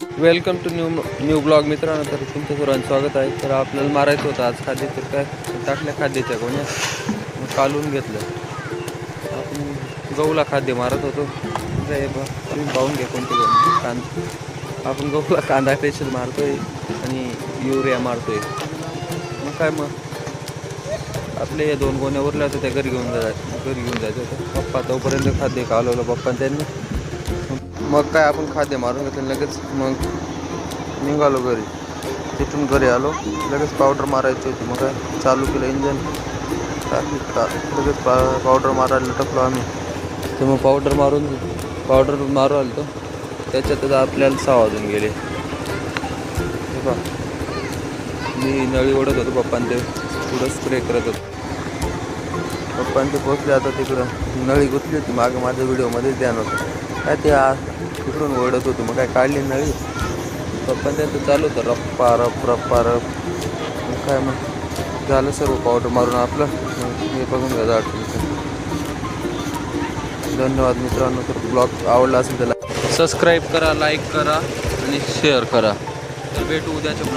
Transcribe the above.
Welcome to new blog मित्रांनो. तर तुमचं सर्वांचं स्वागत आहे. तर आपल्याला मारायचं होतं आज खाद्य. तर काय टाकल्या खाद्याच्या कोण्या मग कालून घेतलं. आपण गहूला खाद्य मारत होतो. तुम्ही पाहून घ्या कोणते कांदा. आपण गहूला कांदा स्पेशल मारतोय आणि युरिया मारतोय. मग काय आपले या 2 गोण्या उरल्या होत्या त्या घरी घेऊन जायचं होतं. पप्पा तोपर्यंत खाद्य कालवलं पप्पा त्यांनी. मग काय आपण खाद्य मारून घेतलं लगेच. मग निघालो घरी. तिथून घरी आलो लगेच पावडर मारायची होती. मग काय चालू केलं इंजन लगेच पावडर मारायला टाकलो आम्ही. तर मग पावडर मारू आलो तो त्याच्यातच आपल्याला 6 वाजून गेले. हे पहा मी नळी ओढत होतो. पप्पांनी ते पुढं स्प्रे करत होतो. पप्पांनी ते पोचले आता तिकडं. नळी गुतली होती मागं माझ्या व्हिडिओमध्येच ध्यान होतं. काय ते तिकडून ओढत होतो. मग काय काढली नळी. पप्पा त्यांचं चालू होतं रप्पा रप. मग काय मग झालं सर्व पावडर मारून आपलं. हे बघून घ्या अडचणीचं. धन्यवाद मित्रांनो. तर ब्लॉग आवडला असेल त्याला सबस्क्राईब करा, लाईक करा आणि शेअर करा. तर भेटू उद्याच्या ब्लॉग.